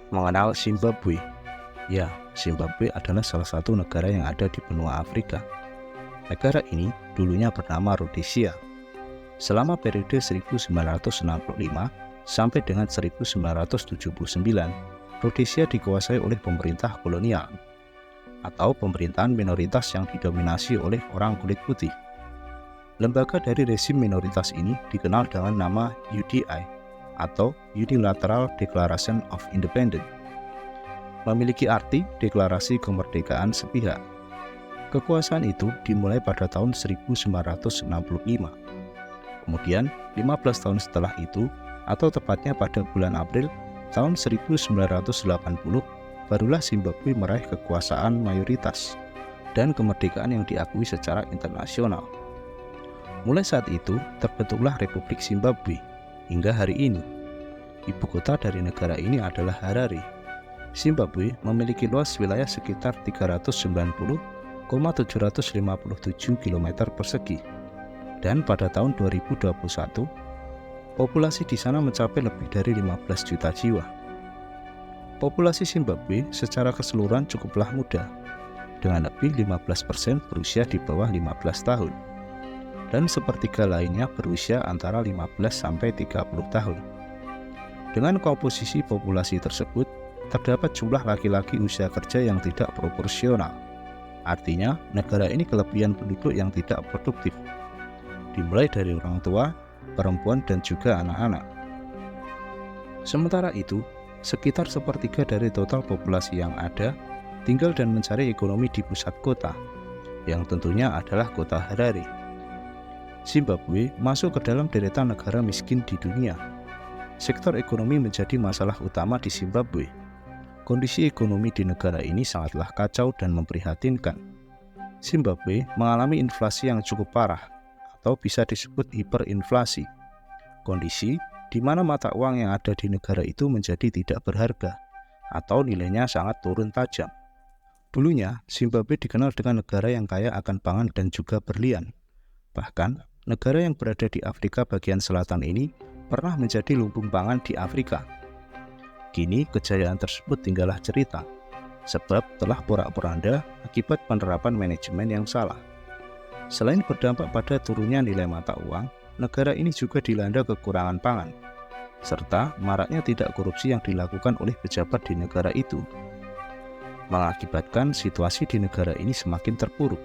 Mengenal Zimbabwe. Ya, Zimbabwe adalah salah satu negara yang ada di benua Afrika. Negara ini dulunya bernama Rhodesia. Selama periode 1965 sampai dengan 1979, Rhodesia dikuasai oleh pemerintah kolonial atau pemerintahan minoritas yang didominasi oleh orang kulit putih. Lembaga dari rezim minoritas ini dikenal dengan nama UDI atau Unilateral Declaration of Independence. Memiliki arti deklarasi kemerdekaan sepihak. Kekuasaan itu dimulai pada tahun 1965. Kemudian, 15 tahun setelah itu, atau tepatnya pada bulan April tahun 1980, barulah Zimbabwe meraih kekuasaan mayoritas dan kemerdekaan yang diakui secara internasional. Mulai saat itu, terbentuklah Republik Zimbabwe hingga hari ini. Ibu kota dari negara ini adalah Harare. Zimbabwe memiliki luas wilayah sekitar 390,757 km persegi. Dan pada tahun 2021, populasi di sana mencapai lebih dari 15 juta jiwa. Populasi Zimbabwe secara keseluruhan cukuplah muda, dengan lebih 15% berusia di bawah 15 tahun, dan sepertiga lainnya berusia antara 15 sampai 30 tahun. Dengan komposisi populasi tersebut, terdapat jumlah laki-laki usia kerja yang tidak proporsional. Artinya, negara ini kelebihan penduduk yang tidak produktif, dimulai dari orang tua, perempuan, dan juga anak-anak. Sementara itu, sekitar sepertiga dari total populasi yang ada tinggal dan mencari ekonomi di pusat kota, yang tentunya adalah kota Harare. Zimbabwe masuk ke dalam deretan negara miskin di dunia. Sektor ekonomi menjadi masalah utama di Zimbabwe. Kondisi ekonomi di negara ini sangatlah kacau dan memprihatinkan. Zimbabwe mengalami inflasi yang cukup parah, atau bisa disebut hiperinflasi. Kondisi di mana mata uang yang ada di negara itu menjadi tidak berharga, atau nilainya sangat turun tajam. Dulunya, Zimbabwe dikenal dengan negara yang kaya akan pangan dan juga berlian. Bahkan, negara yang berada di Afrika bagian selatan ini pernah menjadi lumbung pangan di Afrika. Kini kejayaan tersebut tinggallah cerita, sebab telah porak-poranda akibat penerapan manajemen yang salah. Selain berdampak pada turunnya nilai mata uang, negara ini juga dilanda kekurangan pangan, serta maraknya tidak korupsi yang dilakukan oleh pejabat di negara itu, mengakibatkan situasi di negara ini semakin terpuruk.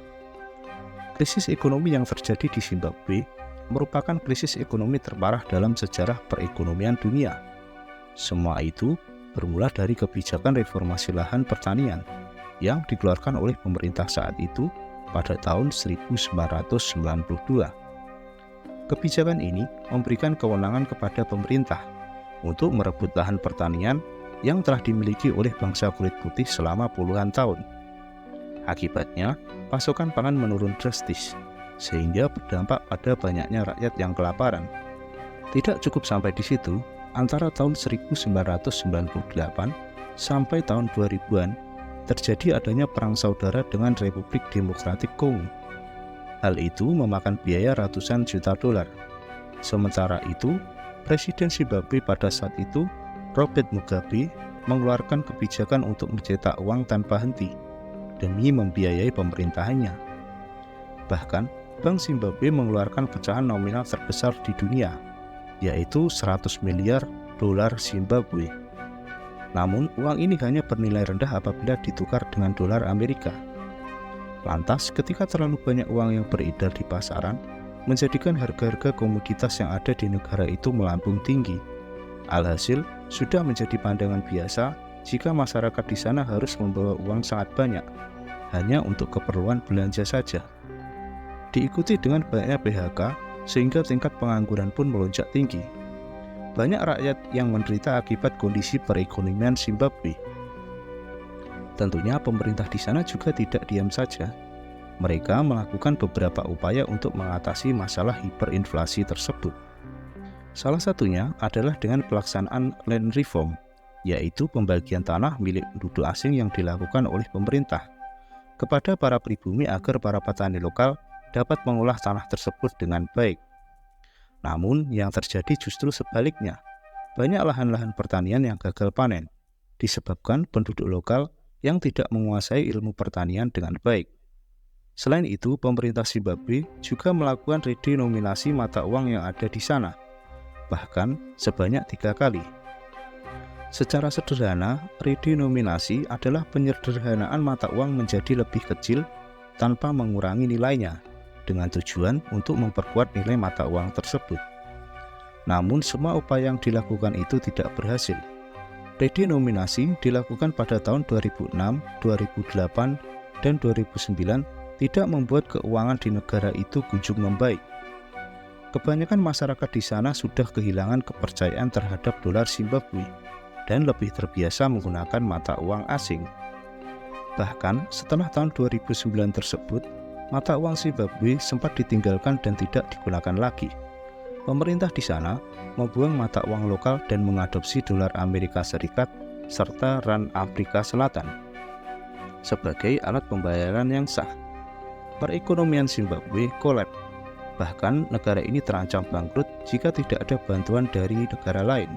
Krisis ekonomi yang terjadi di Zimbabwe merupakan krisis ekonomi terparah dalam sejarah perekonomian dunia. Semua itu bermula dari kebijakan reformasi lahan pertanian yang dikeluarkan oleh pemerintah saat itu pada tahun 1992. Kebijakan ini memberikan kewenangan kepada pemerintah untuk merebut lahan pertanian yang telah dimiliki oleh bangsa kulit putih selama puluhan tahun. Akibatnya, pasokan pangan menurun drastis, sehingga berdampak pada banyaknya rakyat yang kelaparan. Tidak cukup sampai di situ, antara tahun 1998 sampai tahun 2000-an, terjadi adanya perang saudara dengan Republik Demokratik Kongo. Hal itu memakan biaya ratusan juta dolar. Sementara itu, Presiden Zimbabwe pada saat itu, Robert Mugabe, mengeluarkan kebijakan untuk mencetak uang tanpa henti demi membiayai pemerintahannya. Bahkan, Bank Zimbabwe mengeluarkan pecahan nominal terbesar di dunia, yaitu 100 miliar dolar Zimbabwe. Namun, uang ini hanya bernilai rendah apabila ditukar dengan dolar Amerika. Lantas, ketika terlalu banyak uang yang beredar di pasaran, menjadikan harga-harga komoditas yang ada di negara itu melambung tinggi. Alhasil, sudah menjadi pandangan biasa jika masyarakat di sana harus membawa uang sangat banyak, hanya untuk keperluan belanja saja. Diikuti dengan banyaknya PHK, sehingga tingkat pengangguran pun melonjak tinggi. Banyak rakyat yang menderita akibat kondisi perekonomian Zimbabwe. Tentunya pemerintah di sana juga tidak diam saja. Mereka melakukan beberapa upaya untuk mengatasi masalah hiperinflasi tersebut. Salah satunya adalah dengan pelaksanaan land reform, yaitu pembagian tanah milik penduduk asing yang dilakukan oleh pemerintah kepada para pribumi agar para petani lokal dapat mengolah tanah tersebut dengan baik. Namun, yang terjadi justru sebaliknya. Banyak lahan-lahan pertanian yang gagal panen, disebabkan penduduk lokal yang tidak menguasai ilmu pertanian dengan baik. Selain itu, pemerintah Zimbabwe juga melakukan redenominasi mata uang yang ada di sana, bahkan sebanyak 3 kali. Secara sederhana, redenominasi adalah penyederhanaan mata uang menjadi lebih kecil tanpa mengurangi nilainya, dengan tujuan untuk memperkuat nilai mata uang tersebut. Namun semua upaya yang dilakukan itu tidak berhasil. Redenominasi dilakukan pada tahun 2006, 2008, dan 2009 tidak membuat keuangan di negara itu kunjung membaik. Kebanyakan masyarakat di sana sudah kehilangan kepercayaan terhadap dolar Zimbabwe dan lebih terbiasa menggunakan mata uang asing. Bahkan setelah tahun 2009 tersebut, mata uang Zimbabwe sempat ditinggalkan dan tidak digunakan lagi. Pemerintah di sana membuang mata uang lokal dan mengadopsi dolar Amerika Serikat serta rand Afrika Selatan sebagai alat pembayaran yang sah. Perekonomian Zimbabwe kolaps. Bahkan negara ini terancam bangkrut jika tidak ada bantuan dari negara lain.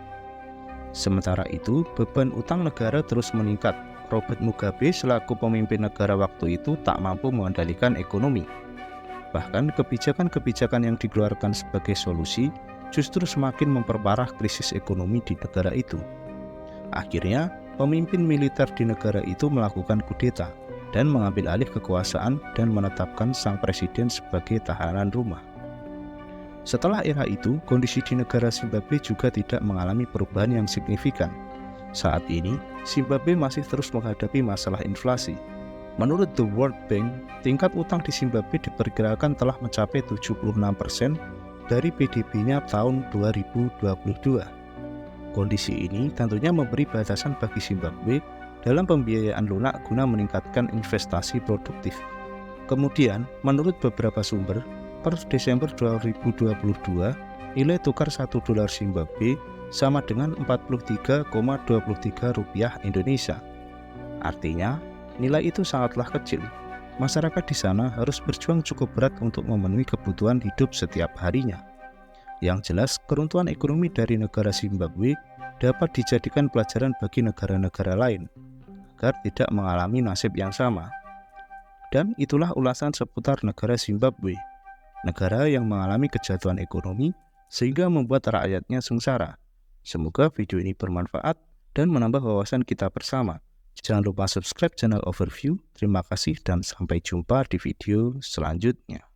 Sementara itu, beban utang negara terus meningkat. Robert Mugabe selaku pemimpin negara waktu itu tak mampu mengendalikan ekonomi. Bahkan kebijakan-kebijakan yang dikeluarkan sebagai solusi justru semakin memperparah krisis ekonomi di negara itu. Akhirnya, pemimpin militer di negara itu melakukan kudeta dan mengambil alih kekuasaan dan menetapkan sang presiden sebagai tahanan rumah. Setelah era itu, kondisi di negara Zimbabwe juga tidak mengalami perubahan yang signifikan. Saat ini, Zimbabwe masih terus menghadapi masalah inflasi. Menurut The World Bank, tingkat utang di Zimbabwe diperkirakan telah mencapai 76% dari PDB-nya tahun 2022. Kondisi ini tentunya memberi batasan bagi Zimbabwe dalam pembiayaan lunak guna meningkatkan investasi produktif. Kemudian, menurut beberapa sumber, per Desember 2022, nilai tukar 1 dolar Zimbabwe sama dengan 43,23 rupiah Indonesia. Artinya, nilai itu sangatlah kecil. Masyarakat di sana harus berjuang cukup berat untuk memenuhi kebutuhan hidup setiap harinya. Yang jelas, keruntuhan ekonomi dari negara Zimbabwe dapat dijadikan pelajaran bagi negara-negara lain agar tidak mengalami nasib yang sama. Dan itulah ulasan seputar negara Zimbabwe, negara yang mengalami kejatuhan ekonomi sehingga membuat rakyatnya sengsara. Semoga video ini bermanfaat dan menambah wawasan kita bersama. Jangan lupa subscribe channel Overview. Terima kasih dan sampai jumpa di video selanjutnya.